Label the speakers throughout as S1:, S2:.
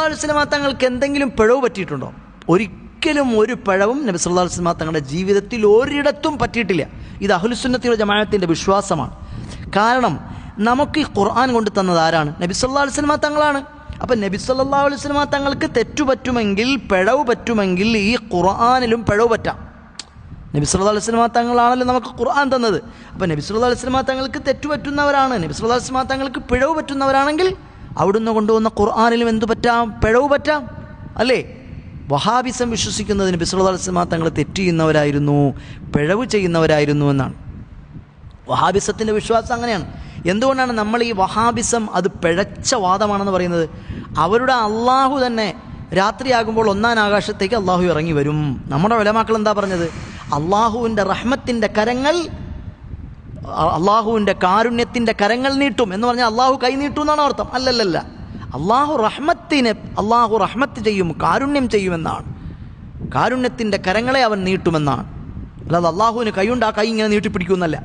S1: അലൈഹി വസല്ലമ തങ്ങൾക്ക് എന്തെങ്കിലും പിഴവ് പറ്റിയിട്ടുണ്ടോ? ഒരിക്കലും ഒരു പിഴവും നബി സല്ലല്ലാഹു അലൈഹി വസല്ലമ തങ്ങളുടെ ജീവിതത്തിൽ ഒരിടത്തും പറ്റിയിട്ടില്ല. ഇത് അഹ്ലുസുന്നത്തി വൽ ജമാഅത്തിന്റെ വിശ്വാസമാണ്. കാരണം നമുക്ക് ഈ ഖുർആൻ കൊണ്ട് തന്നത് ആരാണ്? നബി സല്ലല്ലാഹു അലൈഹി വസല്ലമ തങ്ങളാണ്. അപ്പം നബി സല്ലല്ലാഹു അലൈഹി വസല്ലമ തങ്ങൾക്ക് തെറ്റു പറ്റുമെങ്കിൽ, പിഴവ് പറ്റുമെങ്കിൽ ഈ ഖുർആനിലും പിഴവ് പറ്റാം. നബി സല്ലല്ലാഹു അലൈഹി വസല്ലമ തങ്ങളാണല്ലോ നമുക്ക് ഖുർആൻ തന്നത്. അപ്പം നബി സല്ലല്ലാഹു അലൈഹി വസല്ലമ തങ്ങൾക്ക് തെറ്റു പറ്റുന്നവരാണ്, നബി സല്ലല്ലാഹു അലൈഹി വസല്ലമ തങ്ങൾക്ക് പിഴവ് പറ്റുന്നവരാണെങ്കിൽ അവിടുന്ന് കൊണ്ടുവന്ന ഖുർആനിലും എന്തു പറ്റാം? പിഴവ് പറ്റാം, അല്ലേ? വഹാബിസം വിശ്വസിക്കുന്നത് നബി സല്ലല്ലാഹു അലൈഹി വസല്ലമ തങ്ങൾ തെറ്റ് ചെയ്യുന്നവരായിരുന്നു, പിഴവ് ചെയ്യുന്നവരായിരുന്നു എന്നാണ്. വഹാബിസത്തിൻ്റെ വിശ്വാസം അങ്ങനെയാണ്. എന്തുകൊണ്ടാണ് നമ്മൾ ഈ വഹാബിസം അത് പിഴച്ച വാദമാണെന്ന് പറയുന്നത്? അവരുടെ അള്ളാഹു തന്നെ രാത്രിയാകുമ്പോൾ ഒന്നാം ആകാശത്തേക്ക് അള്ളാഹു ഇറങ്ങി വരും. നമ്മുടെ ഉലമാക്കൾ എന്താ പറഞ്ഞത്? അള്ളാഹുവിൻ്റെ റഹ്മത്തിൻ്റെ കരങ്ങൾ, അള്ളാഹുവിൻ്റെ കാരുണ്യത്തിൻ്റെ കരങ്ങൾ നീട്ടും എന്ന് പറഞ്ഞാൽ അള്ളാഹു കൈ നീട്ടും എന്നാണ് അർത്ഥം. അല്ലല്ലല്ല, അള്ളാഹു റഹ്മത്ത് ചെയ്യും, കാരുണ്യം ചെയ്യുമെന്നാണ്. കാരുണ്യത്തിൻ്റെ കരങ്ങളെ അവൻ നീട്ടുമെന്നാണ്, അല്ലാതെ അള്ളാഹുവിന് കൈയുണ്ട് ആ കൈ ഇങ്ങനെ നീട്ടിപ്പിടിക്കുമെന്നല്ല.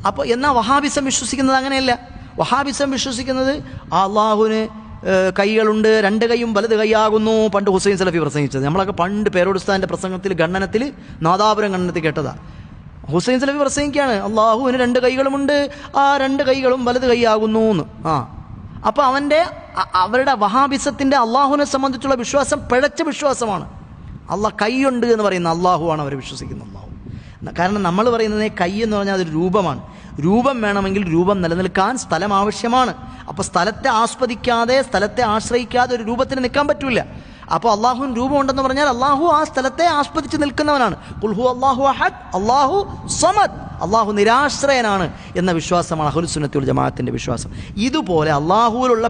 S1: അപ്പോൾ എന്നാൽ വഹാബിസം വിശ്വസിക്കുന്നത് അങ്ങനെയല്ല. വഹാബിസം വിശ്വസിക്കുന്നത് അള്ളാഹുവിന് കൈകളുണ്ട്, രണ്ട് കൈയും വലത് കൈയാകുന്നു. പണ്ട് ഹുസൈൻ സലഫി പ്രസംഗിച്ചത് നമ്മളൊക്കെ പണ്ട് പേരോടുസ്ഥാൻ്റെ പ്രസംഗത്തിൽ ഗണ്ണനത്തിൽ നാദാപുരം ഗണ്ണനത്തിൽ കേട്ടതാ. ഹുസൈൻ സലഫി പ്രസംഗിക്കുകയാണ് അള്ളാഹുവിന് രണ്ട് കൈകളുമുണ്ട്, ആ രണ്ട് കൈകളും വലത് കൈയാകുന്നു എന്ന്. അപ്പോൾ അവരുടെ വഹാബിസത്തിൻ്റെ അള്ളാഹുവിനെ സംബന്ധിച്ചുള്ള വിശ്വാസം പിഴച്ച വിശ്വാസമാണ്. കൈയുണ്ട് എന്ന് പറയുന്ന അള്ളാഹുവാണ് അവർ വിശ്വസിക്കുന്നത്. കാരണം നമ്മൾ പറയുന്നത് കൈ എന്ന് പറഞ്ഞാൽ അതൊരു രൂപമാണ്. രൂപം വേണമെങ്കിൽ രൂപം നിലനിൽക്കാൻ സ്ഥലം ആവശ്യമാണ്. അപ്പോൾ സ്ഥലത്തെ ആസ്വദിക്കാതെ, സ്ഥലത്തെ ആശ്രയിക്കാതെ ഒരു രൂപത്തിന് നിൽക്കാൻ പറ്റില്ല. അപ്പോൾ അള്ളാഹുവിന് രൂപമുണ്ടെന്ന് പറഞ്ഞാൽ അള്ളാഹു ആ സ്ഥലത്തെ ആസ്വദിച്ച് നിൽക്കുന്നവനാണ്. ഖുൽ ഹു അല്ലാഹു അഹദ് അല്ലാഹു സമദ്, അള്ളാഹു നിരാശ്രയനാണ് എന്ന വിശ്വാസമാണ് അഹ്ലുസുന്നത്തി വൽ ജമാഅത്തിന്റെ വിശ്വാസം. ഇതുപോലെ അള്ളാഹുവിലുള്ള